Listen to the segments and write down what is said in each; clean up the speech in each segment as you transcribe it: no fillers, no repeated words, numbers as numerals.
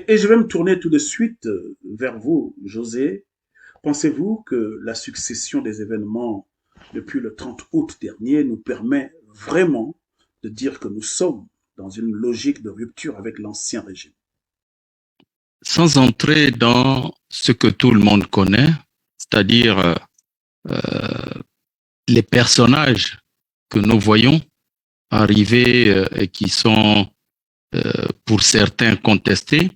Et je vais me tourner tout de suite vers vous, José. Pensez-vous que la succession des événements depuis le 30 août dernier nous permet vraiment de dire que nous sommes dans une logique de rupture avec l'ancien régime? Sans entrer dans ce que tout le monde connaît, c'est-à-dire euh, les personnages que nous voyons arriver et qui sont pour certains contestés,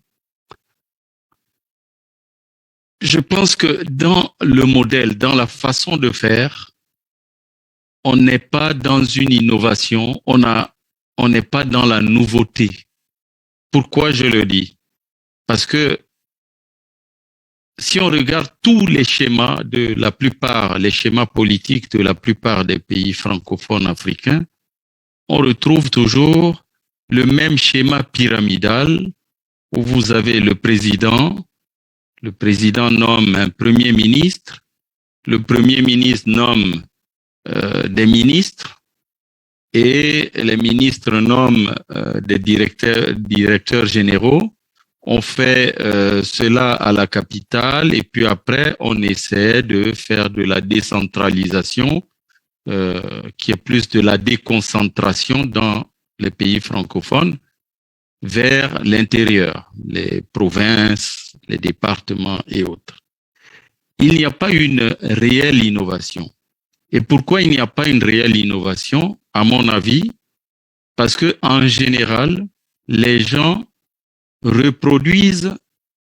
je pense que dans le modèle, dans la façon de faire, on n'est pas dans une innovation, on n'est pas dans la nouveauté. Pourquoi je le dis? Parce que si on regarde tous les schémas de la plupart, les schémas politiques de la plupart des pays francophones africains, on retrouve toujours le même schéma pyramidal où vous avez le président nomme un premier ministre, le premier ministre nomme des ministres et les ministres nomment des directeurs généraux. On fait cela à la capitale et puis après, on essaie de faire de la décentralisation qui est plus de la déconcentration dans les pays francophones vers l'intérieur, les provinces, les départements et autres. Il n'y a pas une réelle innovation. Et pourquoi il n'y a pas une réelle innovation? À mon avis, parce que en général, les gens reproduisent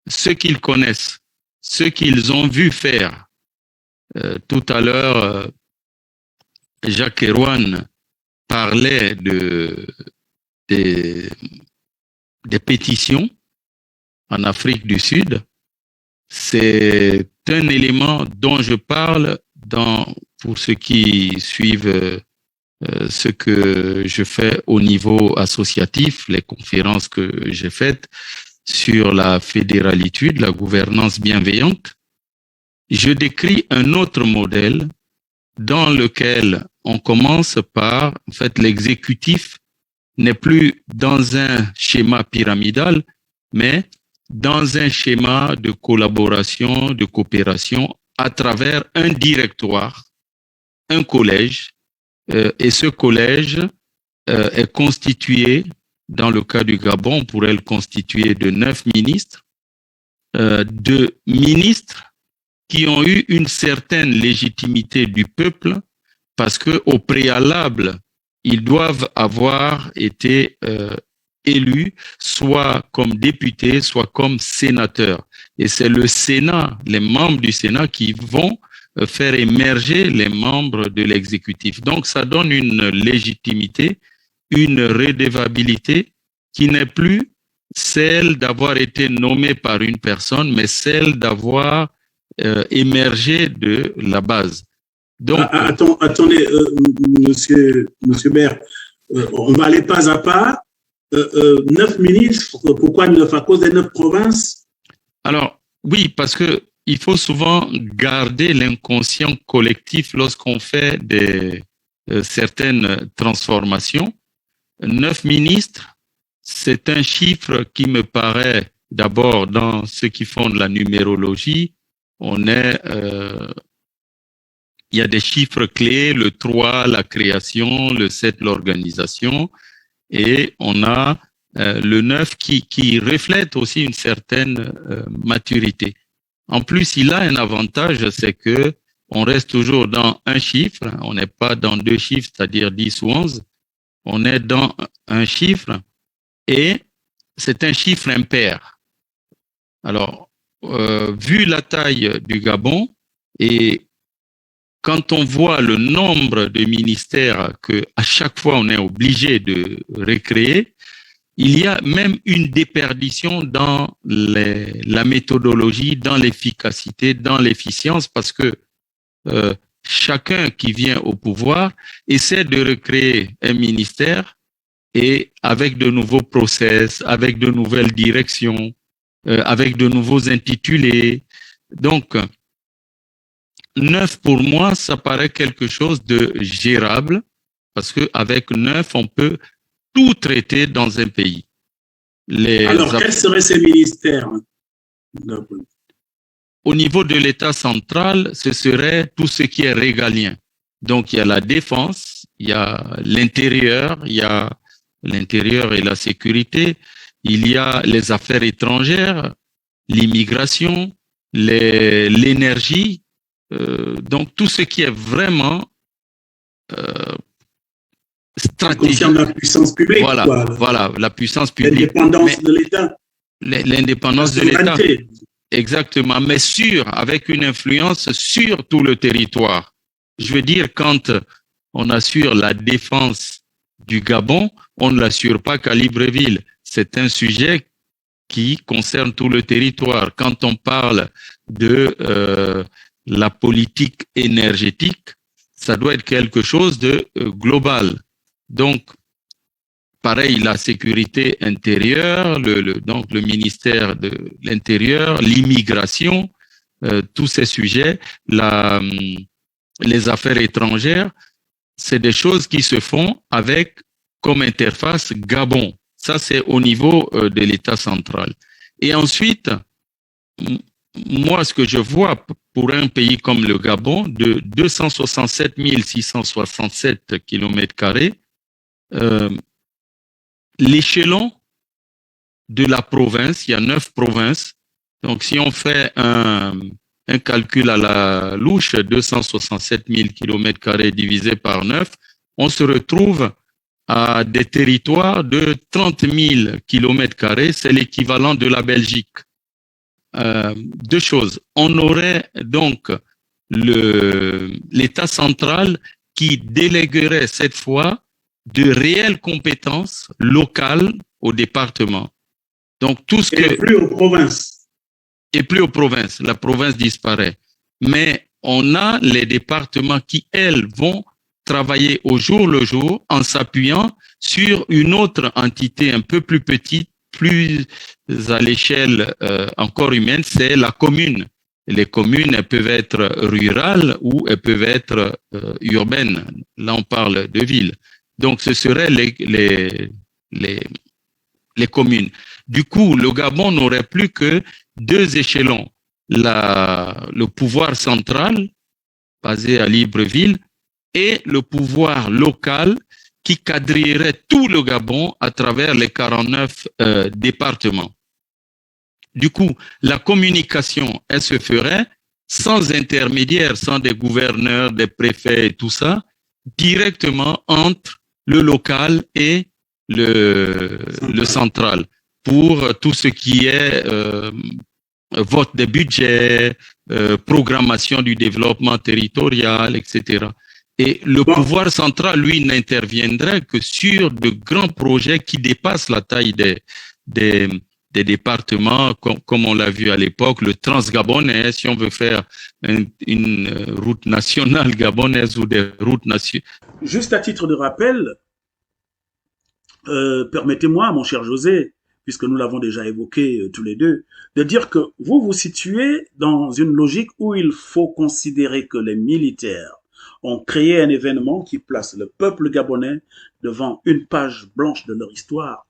ce qu'ils connaissent, ce qu'ils ont vu faire. Tout à l'heure, Jacques Erwan parlait des, des pétitions en Afrique du Sud. C'est un élément dont je parle pour ceux qui suivent ce que je fais au niveau associatif, les conférences que j'ai faites sur la fédéralitude, la gouvernance bienveillante. Je décris un autre modèle dans lequel on commence par, en fait, l'exécutif n'est plus dans un schéma pyramidal, mais dans un schéma de collaboration, de coopération à travers un directoire, un collège, et ce collège est constitué, dans le cas du Gabon, on pourrait le constituer de 9 ministres, de ministres qui ont eu une certaine légitimité du peuple parce qu'au préalable, ils doivent avoir été élus soit comme députés, soit comme sénateurs. Et c'est le Sénat, les membres du Sénat qui vont faire émerger les membres de l'exécutif. Donc, ça donne une légitimité, une redevabilité qui n'est plus celle d'avoir été nommé par une personne, mais celle d'avoir émergé de la base. Donc, attendez, monsieur Maire, on va aller pas à pas. 9 ministres, pourquoi 9? À cause des 9 provinces? Alors, oui, parce que il faut souvent garder l'inconscient collectif lorsqu'on fait certaines transformations. 9 ministres, c'est un chiffre qui me paraît d'abord dans ceux qui font de la numérologie. Il y a des chiffres clés, le 3, la création, le 7, l'organisation, et on a le 9 qui reflète aussi une certaine maturité. En plus, il a un avantage, c'est que on reste toujours dans un chiffre, on n'est pas dans deux chiffres, c'est-à-dire 10 ou 11, on est dans un chiffre et c'est un chiffre impair. Alors, vu la taille du Gabon et quand on voit le nombre de ministères qu'à chaque fois on est obligé de recréer, il y a même une déperdition dans la méthodologie, dans l'efficacité, dans l'efficience, parce que chacun qui vient au pouvoir essaie de recréer un ministère et avec de nouveaux process, avec de nouvelles directions, avec de nouveaux intitulés. Donc, 9 pour moi, ça paraît quelque chose de gérable parce qu'avec 9, on peut tout traiter dans un pays. Alors, quels seraient ces ministères? Au niveau de l'État central, ce serait tout ce qui est régalien. Donc, il y a la défense, il y a l'intérieur, il y a l'intérieur et la sécurité, il y a les affaires étrangères, l'immigration, l'énergie, donc tout ce qui est vraiment stratégique. Concerne la puissance publique. Voilà, la puissance publique. L'indépendance de l'État. L'indépendance de l'État. Exactement, mais avec une influence sur tout le territoire. Je veux dire, quand on assure la défense du Gabon, on ne l'assure pas qu'à Libreville. C'est un sujet qui concerne tout le territoire. Quand on parle de la politique énergétique, ça doit être quelque chose de global. Donc, pareil, la sécurité intérieure, donc le ministère de l'Intérieur, l'immigration, tous ces sujets, les affaires étrangères, c'est des choses qui se font avec comme interface Gabon. Ça, c'est au niveau de l'État central. Et ensuite, moi, ce que je vois pour un pays comme le Gabon, de 267 667 km², l'échelon de la province, il y a 9 provinces. Donc, si on fait un calcul à la louche, 267 000 km² divisé par 9, on se retrouve à des territoires de 30 000 km², c'est l'équivalent de la Belgique. Deux choses. On aurait donc l'État central qui déléguerait cette fois de réelles compétences locales au département. Donc tout ce et plus aux provinces. Et plus aux provinces. La province disparaît. Mais on a les départements qui, elles, vont travailler au jour le jour en s'appuyant sur une autre entité un peu plus petite, plus à l'échelle encore humaine, c'est la commune. Les communes, elles peuvent être rurales ou elles peuvent être urbaines. Là, on parle de villes. Donc, ce seraient les communes. Du coup, le Gabon n'aurait plus que 2 échelons. Le pouvoir central, basé à Libreville, et le pouvoir local qui quadrillerait tout le Gabon à travers les 49 départements. Du coup, la communication, elle se ferait sans intermédiaire, sans des gouverneurs, des préfets et tout ça, directement entre le local et le central, pour tout ce qui est vote des budgets, programmation du développement territorial, etc. Et le pouvoir central, lui, n'interviendrait que sur de grands projets qui dépassent la taille des départements, comme on l'a vu à l'époque, le transgabonais, si on veut faire une route nationale gabonaise ou des routes nationales. Juste à titre de rappel, permettez-moi, mon cher José, puisque nous l'avons déjà évoqué tous les deux, de dire que vous vous situez dans une logique où il faut considérer que les militaires ont créé un événement qui place le peuple gabonais devant une page blanche de leur histoire,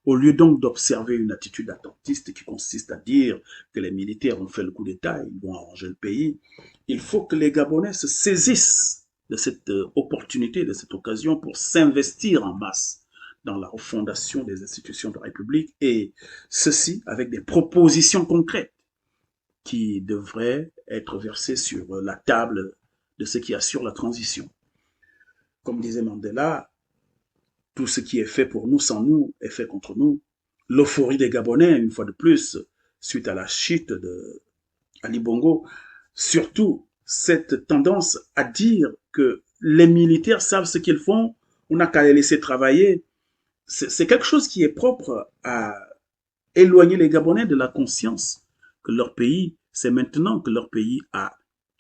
au lieu donc d'observer une attitude attentiste qui consiste à dire que les militaires ont fait le coup d'État, ils vont arranger le pays. Il faut que les Gabonais se saisissent de cette opportunité, de cette occasion pour s'investir en masse dans la refondation des institutions de la République, et ceci avec des propositions concrètes qui devraient être versées sur la table de ce qui assure la transition. Comme disait Mandela, tout ce qui est fait pour nous sans nous est fait contre nous. L'euphorie des Gabonais, une fois de plus, suite à la chute de Ali Bongo, surtout cette tendance à dire que les militaires savent ce qu'ils font, on n'a qu'à les laisser travailler. C'est quelque chose qui est propre à éloigner les Gabonais de la conscience que leur pays, c'est maintenant que leur pays a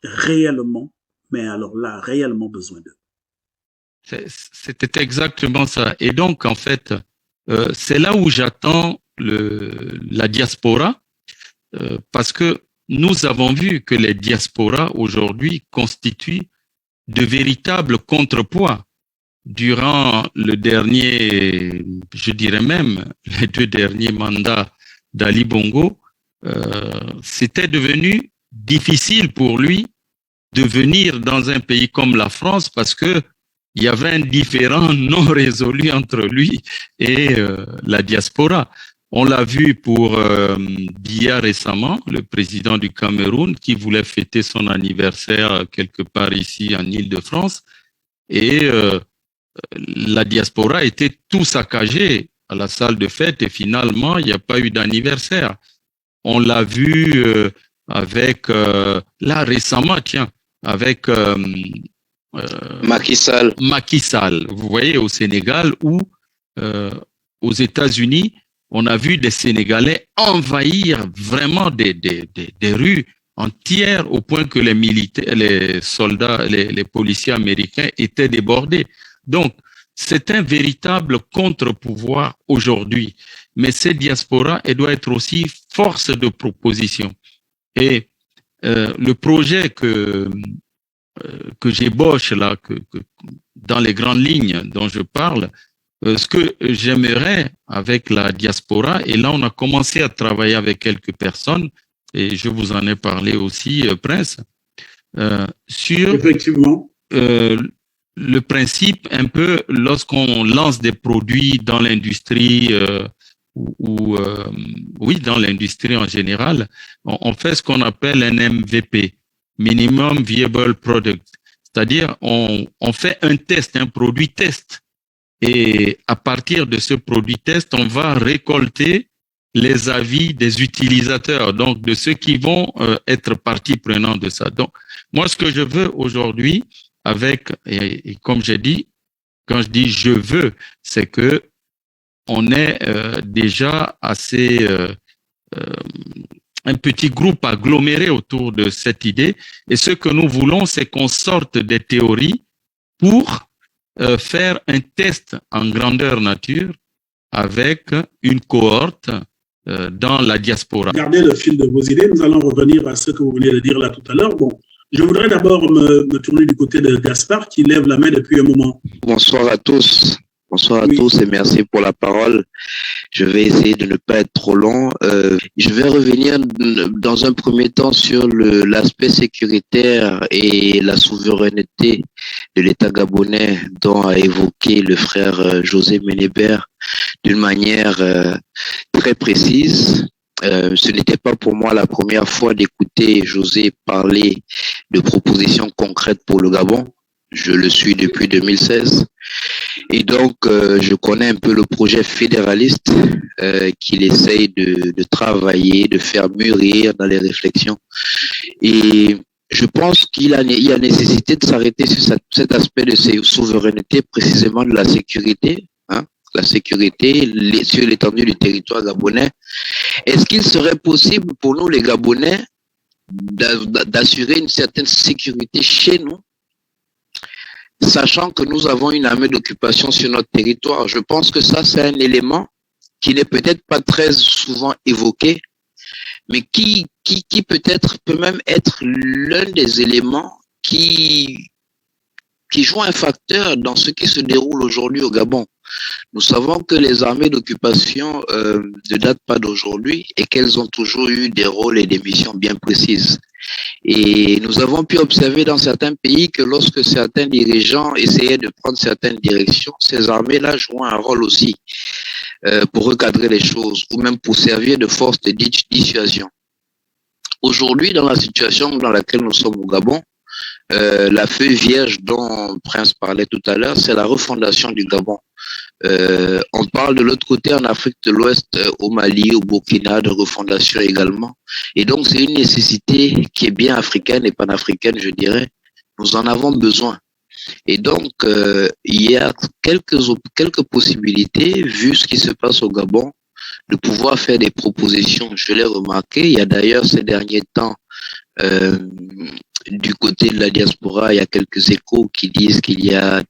réellement, mais alors là, réellement besoin d'eux. C'était exactement ça. Et donc, en fait, c'est là où j'attends la diaspora, parce que nous avons vu que les diasporas aujourd'hui constituent de véritables contrepoids durant le dernier, je dirais même, les 2 derniers mandats d'Ali Bongo, c'était devenu difficile pour lui de venir dans un pays comme la France parce que il y avait un différend non résolu entre lui et la diaspora. On l'a vu pour Biya récemment, le président du Cameroun, qui voulait fêter son anniversaire quelque part ici en Île-de-France. Et la diaspora était tout saccagée à la salle de fête et finalement, il n'y a pas eu d'anniversaire. On l'a vu avec, là récemment, tiens, avec Macky Sall. Macky Sall, vous voyez, au Sénégal ou aux États-Unis, on a vu des Sénégalais envahir vraiment des rues entières au point que les militaires, les soldats, les policiers américains étaient débordés. Donc, c'est un véritable contre-pouvoir aujourd'hui. Mais cette diaspora, elle doit être aussi force de proposition. Et le projet que j'ébauche là, dans les grandes lignes dont je parle, ce que j'aimerais avec la diaspora, et là on a commencé à travailler avec quelques personnes, et je vous en ai parlé aussi, Prince, sur Effectivement. Le principe un peu lorsqu'on lance des produits dans l'industrie oui, dans l'industrie en général, on fait ce qu'on appelle un MVP, Minimum Viable Product, c'est-à-dire on fait un test, un produit test, et à partir de ce produit test, on va récolter les avis des utilisateurs, donc de ceux qui vont être partie prenante de ça. Donc, moi, ce que je veux aujourd'hui, et comme j'ai dit, quand je dis je veux, c'est que on est déjà assez un petit groupe aggloméré autour de cette idée. Et ce que nous voulons, c'est qu'on sorte des théories pour faire un test en grandeur nature avec une cohorte dans la diaspora. Gardez le fil de vos idées. Nous allons revenir à ce que vous venez de dire là tout à l'heure. Bon, je voudrais d'abord me tourner du côté de Gaspard qui lève la main depuis un moment. Bonsoir à tous. Bonsoir à tous et merci pour la parole. Je vais essayer de ne pas être trop long. Je vais revenir dans un premier temps sur l'aspect sécuritaire et la souveraineté de l'État gabonais dont a évoqué le frère José Ménébert d'une manière très précise. Ce n'était pas pour moi la première fois d'écouter José parler de propositions concrètes pour le Gabon. Je le suis depuis 2016. Et donc, je connais un peu le projet fédéraliste qu'il essaye de travailler, de faire mûrir dans les réflexions. Et je pense qu'il y a nécessité de s'arrêter sur cet aspect de souveraineté, précisément de la sécurité, hein, la sécurité sur l'étendue du territoire gabonais. Est-ce qu'il serait possible pour nous, les Gabonais, d'assurer une certaine sécurité chez nous, sachant que nous avons une armée d'occupation sur notre territoire? Je pense que ça, c'est un élément qui n'est peut-être pas très souvent évoqué, mais qui peut-être peut même être l'un des éléments qui joue un facteur dans ce qui se déroule aujourd'hui au Gabon. Nous savons que les armées d'occupation ne datent pas d'aujourd'hui et qu'elles ont toujours eu des rôles et des missions bien précises. Et nous avons pu observer dans certains pays que lorsque certains dirigeants essayaient de prendre certaines directions, ces armées-là jouent un rôle aussi pour recadrer les choses ou même pour servir de force de dissuasion. Aujourd'hui, dans la situation dans laquelle nous sommes au Gabon, la feuille vierge dont Prince parlait tout à l'heure, c'est la refondation du Gabon. On parle de l'autre côté en Afrique de l'Ouest, au Mali, au Burkina, de refondation également. Et donc, c'est une nécessité qui est bien africaine et panafricaine, je dirais. Nous en avons besoin. Et donc, il y a quelques possibilités, vu ce qui se passe au Gabon, de pouvoir faire des propositions. Je l'ai remarqué. Il y a d'ailleurs ces derniers temps, du côté de la diaspora, il y a quelques échos qui disent qu'il y avait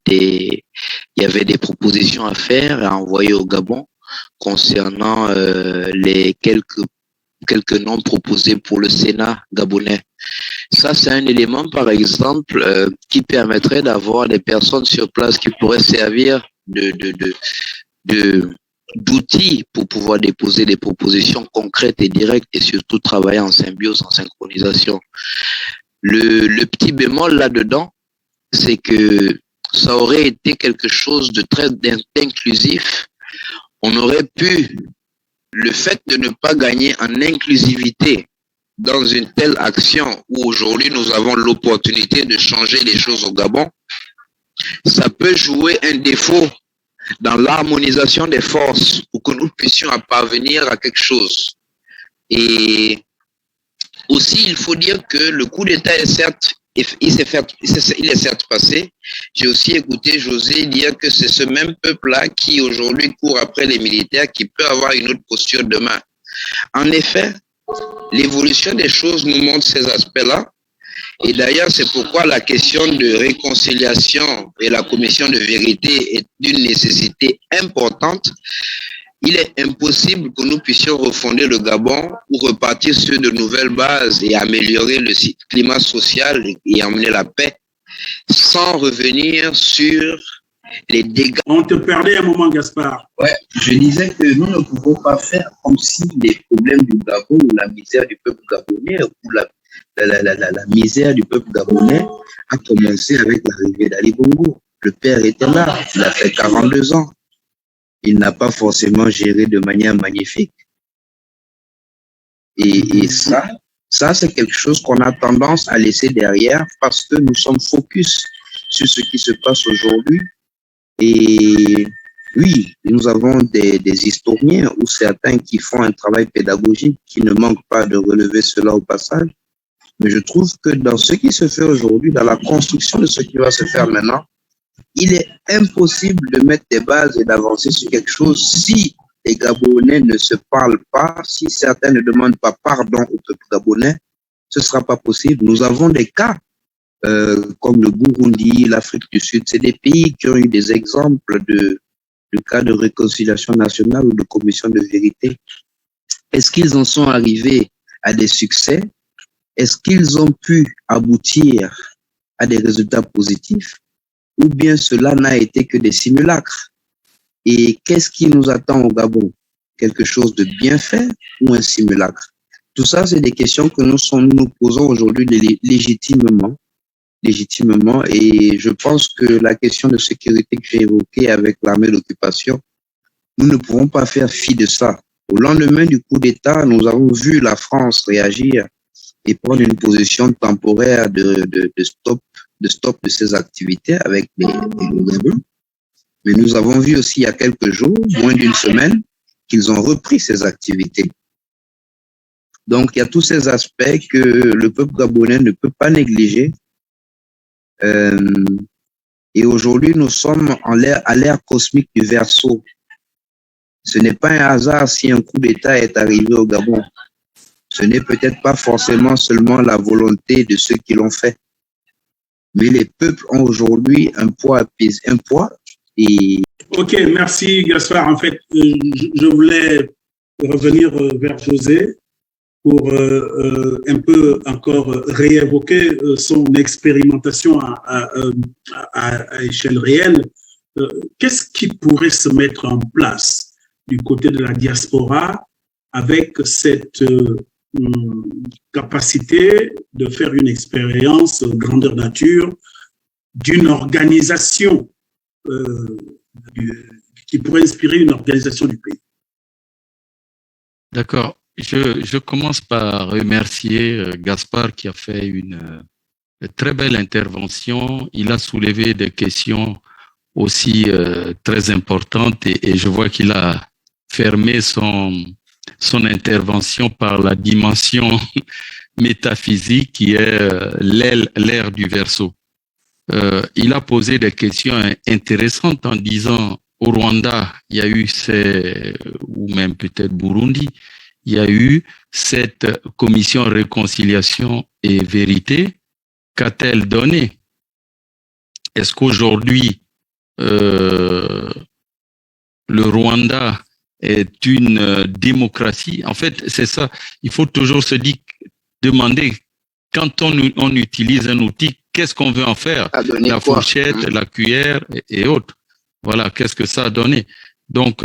des propositions à faire, à envoyer au Gabon concernant les quelques noms proposés pour le Sénat gabonais. Ça, c'est un élément, par exemple, qui permettrait d'avoir des personnes sur place qui pourraient servir d'outils pour pouvoir déposer des propositions concrètes et directes et surtout travailler en symbiose, en synchronisation. Le petit bémol là-dedans, c'est que ça aurait été quelque chose de très inclusif. On aurait pu, le fait de ne pas gagner en inclusivité dans une telle action où aujourd'hui nous avons l'opportunité de changer les choses au Gabon, ça peut jouer un défaut dans l'harmonisation des forces pour que nous puissions parvenir à quelque chose. Et aussi, il faut dire que le coup d'État est certes, il est certes passé. J'ai aussi écouté José dire que c'est ce même peuple-là qui aujourd'hui court après les militaires qui peut avoir une autre posture demain. En effet, l'évolution des choses nous montre ces aspects-là. Et d'ailleurs, c'est pourquoi la question de réconciliation et la commission de vérité est d'une nécessité importante. Il est impossible que nous puissions refonder le Gabon ou repartir sur de nouvelles bases et améliorer le climat social et amener la paix sans revenir sur les dégâts. On te perdait un moment, Gaspard. Ouais, je disais que nous ne pouvons pas faire comme si les problèmes du Gabon ou la misère du peuple gabonais ou la misère du peuple gabonais a commencé avec l'arrivée d'Ali Bongo. Le père était là, il a fait 42 ans. Il n'a pas forcément géré de manière magnifique. Et ça c'est quelque chose qu'on a tendance à laisser derrière parce que nous sommes focus sur ce qui se passe aujourd'hui. Et oui, nous avons des historiens ou certains qui font un travail pédagogique qui ne manquent pas de relever cela au passage. Mais je trouve que dans ce qui se fait aujourd'hui, dans la construction de ce qui va se faire maintenant, il est impossible de mettre des bases et d'avancer sur quelque chose si les Gabonais ne se parlent pas, si certains ne demandent pas pardon au peuple gabonais, ce ne sera pas possible. Nous avons des cas comme le Burundi, l'Afrique du Sud, c'est des pays qui ont eu des exemples de cas de réconciliation nationale ou de commission de vérité. Est-ce qu'ils en sont arrivés à des succès? Est-ce qu'ils ont pu aboutir à des résultats positifs? Ou bien cela n'a été que des simulacres? Et qu'est-ce qui nous attend au Gabon? Quelque chose de bien fait ou un simulacre? Tout ça, c'est des questions que nous posons aujourd'hui légitimement. Et je pense que la question de sécurité que j'ai évoquée avec l'armée d'occupation, nous ne pouvons pas faire fi de ça. Au lendemain du coup d'État, nous avons vu la France réagir et prendre une position temporaire de stop de ces activités avec les Gabon. Mais nous avons vu aussi il y a quelques jours, moins d'une semaine, qu'ils ont repris ces activités. Donc, il y a tous ces aspects que le peuple gabonais ne peut pas négliger. Et aujourd'hui, nous sommes à l'ère cosmique du Verseau. Ce n'est pas un hasard si un coup d'État est arrivé au Gabon. Ce n'est peut-être pas forcément seulement la volonté de ceux qui l'ont fait. Mais les peuples ont aujourd'hui un poids et... Ok, merci Gaspard. En fait, je voulais revenir vers José pour un peu encore réévoquer son expérimentation à échelle réelle. Qu'est-ce qui pourrait se mettre en place du côté de la diaspora avec cette capacité de faire une expérience grandeur nature d'une organisation qui pourrait inspirer une organisation du pays? D'accord. Je commence par remercier Gaspard qui a fait une très belle intervention. Il a soulevé des questions aussi très importantes et je vois qu'il a fermé son intervention par la dimension métaphysique qui est l'ère du Verseau. Il a posé des questions intéressantes en disant au Rwanda, il y a eu ou même peut-être Burundi, il y a eu cette commission réconciliation et vérité. Qu'a-t-elle donné? Est-ce qu'aujourd'hui, le Rwanda est une démocratie? En fait, c'est ça. Il faut toujours demander quand on utilise un outil, qu'est-ce qu'on veut en faire? La fourchette, la cuillère et autres. Voilà, qu'est-ce que ça a donné? Donc,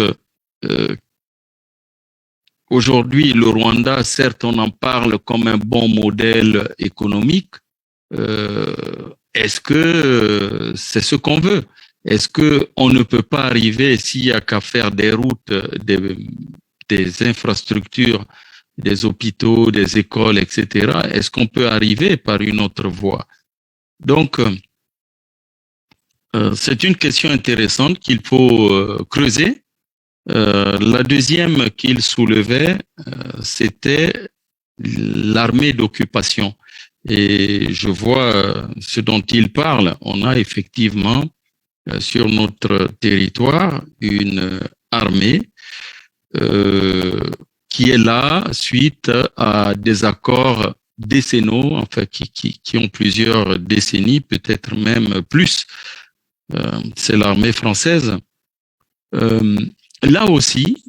aujourd'hui, le Rwanda, certes, on en parle comme un bon modèle économique. Est-ce que c'est ce qu'on veut? Est-ce qu'on ne peut pas arriver, s'il n'y a qu'à faire des routes, des infrastructures, des hôpitaux, des écoles, etc., est-ce qu'on peut arriver par une autre voie? Donc, c'est une question intéressante qu'il faut creuser. La deuxième qu'il soulevait, c'était l'armée d'occupation. Et je vois ce dont il parle. On a effectivement sur notre territoire une armée qui est là suite à des accords décennaux, enfin qui ont plusieurs décennies, peut-être même plus. C'est l'armée française. Là aussi,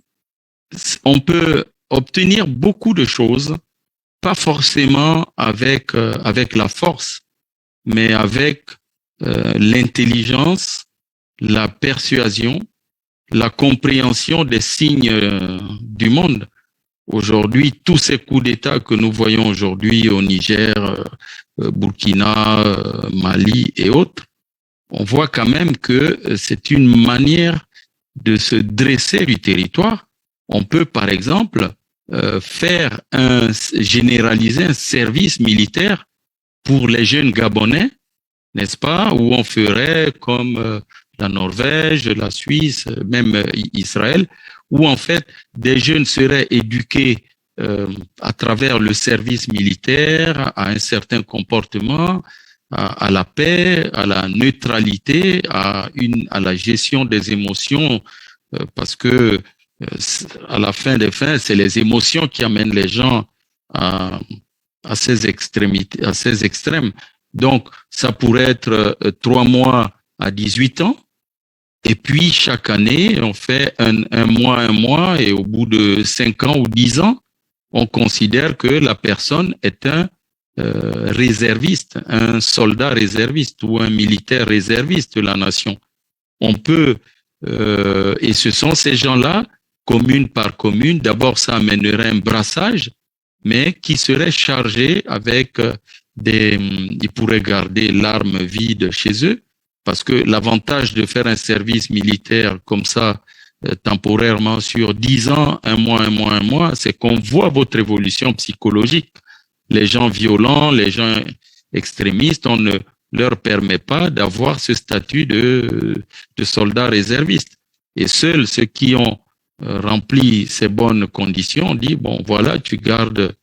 on peut obtenir beaucoup de choses, pas forcément avec la force, mais avec l'intelligence, la persuasion, la compréhension des signes du monde. Aujourd'hui, tous ces coups d'État que nous voyons aujourd'hui au Niger, Burkina, Mali et autres, on voit quand même que c'est une manière de se dresser du territoire. On peut, par exemple, généraliser un service militaire pour les jeunes Gabonais, n'est-ce pas, où on ferait comme la Norvège, la Suisse, même Israël, où en fait des jeunes seraient éduqués à travers le service militaire, à un certain comportement, à la paix, à la neutralité, à la gestion des émotions, parce que à la fin des fins, c'est les émotions qui amènent les gens à ces extrémités, à ces extrêmes. Donc, ça pourrait être 3 mois à 18 ans. Et puis, chaque année, on fait un mois, et au bout de 5 ans ou 10 ans, on considère que la personne est un réserviste, un soldat réserviste ou un militaire réserviste de la nation. On peut, et ce sont ces gens-là, commune par commune, d'abord ça amènerait un brassage, mais qui serait chargé avec ils pourraient garder l'arme vide chez eux, parce que l'avantage de faire un service militaire comme ça, temporairement sur 10 ans, un mois, c'est qu'on voit votre évolution psychologique. Les gens violents, les gens extrémistes, on ne leur permet pas d'avoir ce statut de soldats réservistes. Et seuls ceux qui ont rempli ces bonnes conditions disent, bon, voilà, tu gardes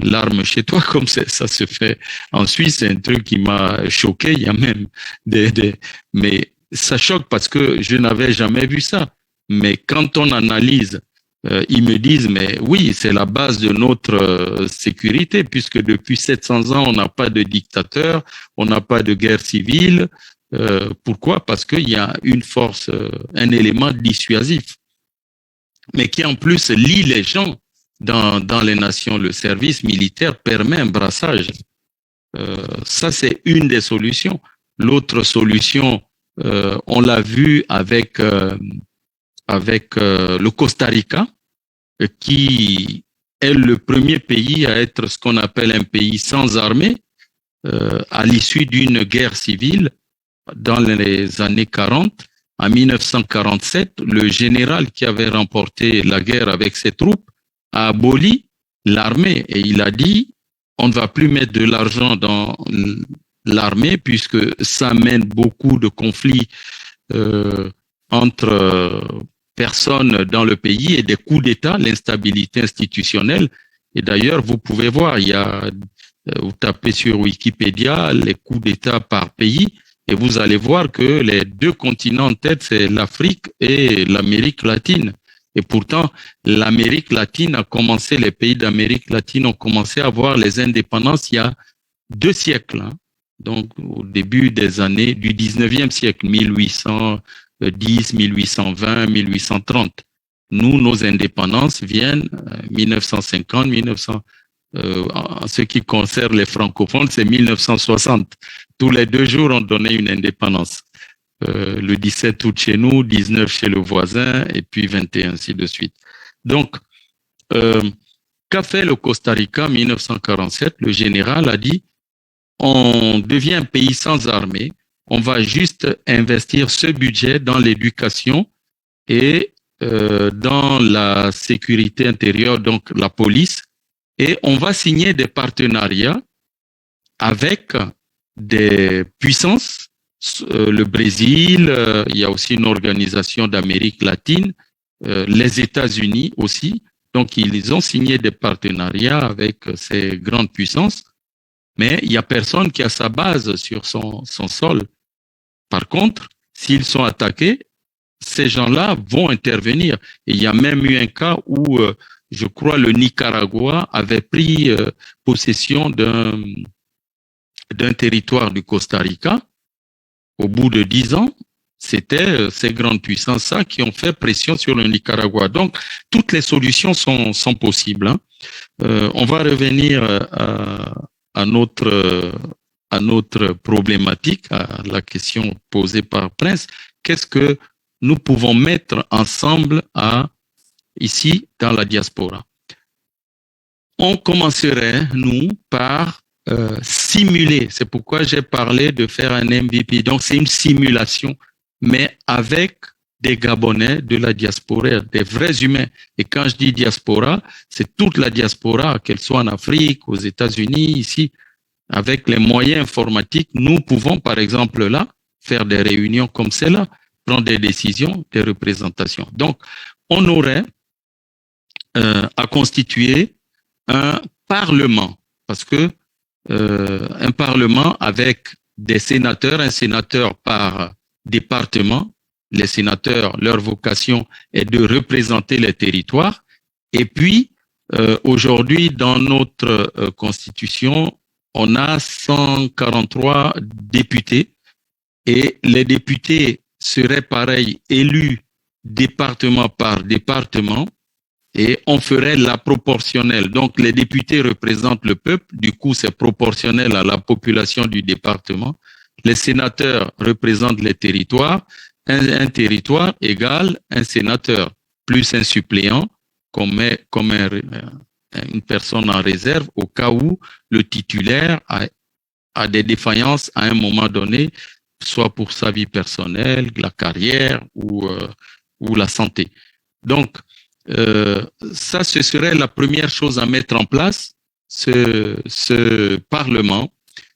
l'arme chez toi, comme ça se fait en Suisse. C'est un truc qui m'a choqué. Il y a même mais ça choque parce que je n'avais jamais vu ça. Mais quand on analyse, ils me disent, mais oui, c'est la base de notre sécurité, puisque depuis 700 ans, on n'a pas de dictateur, on n'a pas de guerre civile. Pourquoi? Parce qu'il y a une force, un élément dissuasif, mais qui en plus lie les gens dans les nations. Le service militaire permet un brassage. Ça, c'est une des solutions. L'autre solution, on l'a vu avec le Costa Rica, qui est le premier pays à être ce qu'on appelle un pays sans armée, à l'issue d'une guerre civile dans les années 40. En 1947, le général qui avait remporté la guerre avec ses troupes a aboli l'armée et il a dit on ne va plus mettre de l'argent dans l'armée puisque ça mène beaucoup de conflits entre personnes dans le pays et des coups d'État, l'instabilité institutionnelle. Et d'ailleurs, vous pouvez voir, vous tapez sur Wikipédia les coups d'État par pays et vous allez voir que les deux continents en tête, c'est l'Afrique et l'Amérique latine. Et pourtant, l'Amérique latine les pays d'Amérique latine ont commencé à avoir les indépendances il y a 2 siècles. Hein. Donc, au début des années du 19e siècle, 1810, 1820, 1830. Nous, nos indépendances viennent 1950, En ce qui concerne les francophones, c'est 1960. Tous les 2 jours, on donnait une indépendance. Le 17 août chez nous, 19 chez le voisin, et puis 21, ainsi de suite. Donc, qu'a fait le Costa Rica en 1947? Le général a dit, on devient un pays sans armée, on va juste investir ce budget dans l'éducation et dans la sécurité intérieure, donc la police, et on va signer des partenariats avec des puissances, le Brésil, il y a aussi une organisation d'Amérique latine, les États-Unis aussi. Donc, ils ont signé des partenariats avec ces grandes puissances, mais il n'y a personne qui a sa base sur son sol. Par contre, s'ils sont attaqués, ces gens-là vont intervenir. Et il y a même eu un cas où, je crois, le Nicaragua avait pris possession d'un territoire du Costa Rica. Au bout de 10 ans, c'était ces grandes puissances-là qui ont fait pression sur le Nicaragua. Donc, toutes les solutions sont possibles. Hein. On va revenir à notre problématique, à la question posée par Prince. Qu'est-ce que nous pouvons mettre ensemble ici dans la diaspora? On commencerait, nous, par simuler. C'est pourquoi j'ai parlé de faire un MVP. Donc, c'est une simulation, mais avec des Gabonais de la diaspora, des vrais humains. Et quand je dis diaspora, c'est toute la diaspora, qu'elle soit en Afrique, aux États-Unis, ici. Avec les moyens informatiques, nous pouvons, par exemple, là, faire des réunions comme celle-là, prendre des décisions, des représentations. Donc, on aurait à constituer un parlement, parce que un parlement avec des sénateurs, un sénateur par département. Les sénateurs, leur vocation est de représenter les territoires. Et puis, aujourd'hui, dans notre constitution, on a 143 députés et les députés seraient pareil, élus département par département. Et on ferait la proportionnelle. Donc, les députés représentent le peuple. Du coup, c'est proportionnel à la population du département. Les sénateurs représentent les territoires. Un territoire égale un sénateur, plus un suppléant, comme une personne en réserve, au cas où le titulaire a des défaillances à un moment donné, soit pour sa vie personnelle, la carrière ou la santé. Donc, ça, ce serait la première chose à mettre en place, ce parlement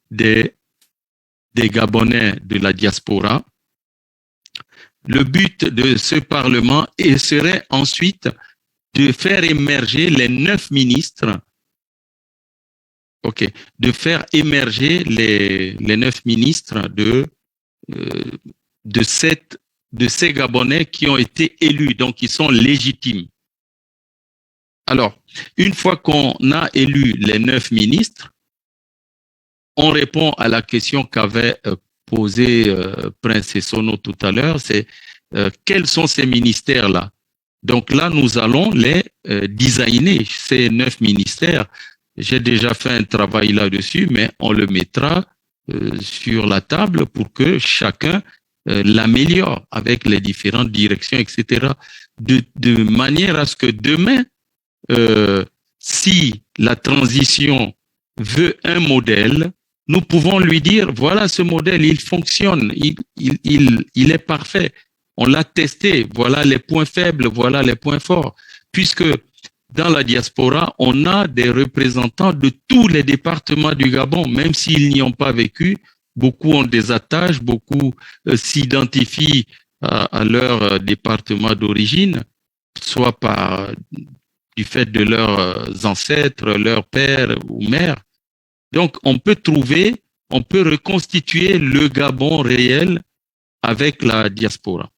des Gabonais de la diaspora. Le but de ce parlement serait ensuite de faire émerger les 9 ministres, de faire émerger les 9 ministres de ces Gabonais qui ont été élus, donc qui sont légitimes. Alors, une fois qu'on a élu les 9 ministres, on répond à la question qu'avait posée Prince Essono tout à l'heure, c'est quels sont ces ministères-là? Donc là, nous allons les designer, ces 9 ministères. J'ai déjà fait un travail là-dessus, mais on le mettra sur la table pour que chacun l'améliore avec les différentes directions, etc. De manière à ce que demain, si la transition veut un modèle, nous pouvons lui dire, voilà ce modèle, il fonctionne, il est parfait. On l'a testé, voilà les points faibles, voilà les points forts. Puisque dans la diaspora, on a des représentants de tous les départements du Gabon, même s'ils n'y ont pas vécu. Beaucoup ont des attaches, beaucoup s'identifient à leur département d'origine, soit du fait de leurs ancêtres, leurs pères ou mères. Donc, on peut reconstituer le Gabon réel avec la diaspora.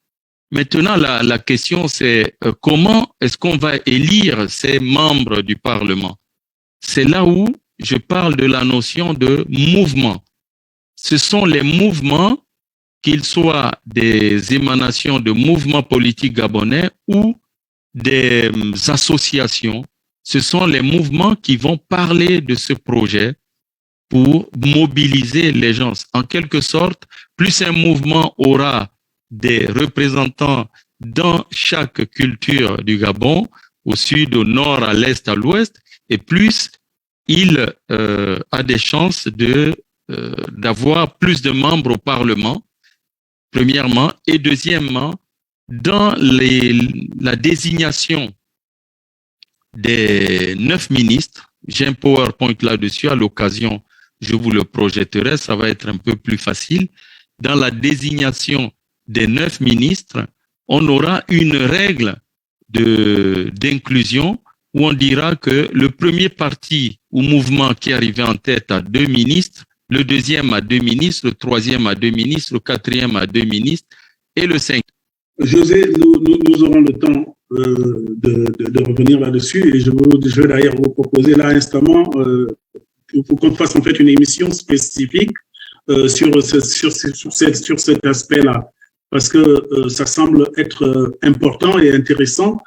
Maintenant, la question, c'est comment est-ce qu'on va élire ces membres du Parlement? C'est là où je parle de la notion de mouvement. Ce sont les mouvements, qu'ils soient des émanations de mouvements politiques gabonais ou des associations ce sont les mouvements qui vont parler de ce projet pour mobiliser les gens. En quelque sorte, plus un mouvement aura des représentants dans chaque culture du Gabon, au sud, au nord, à l'est, à l'ouest, et plus il a des chances d'avoir plus de membres au Parlement, premièrement, et deuxièmement, dans la désignation des 9 ministres. J'ai un PowerPoint là-dessus, à l'occasion, je vous le projetterai, ça va être un peu plus facile. Dans la désignation des 9 ministres, on aura une règle d'inclusion où on dira que le premier parti ou mouvement qui arrivait en tête a 2 ministres, le deuxième a 2 ministres, le troisième a 2 ministres, le quatrième a 2 ministres et le cinquième. José, nous aurons le temps de revenir là-dessus et je vais d'ailleurs vous proposer là instamment pour qu'on fasse en fait une émission spécifique sur cet aspect-là, parce que ça semble être important et intéressant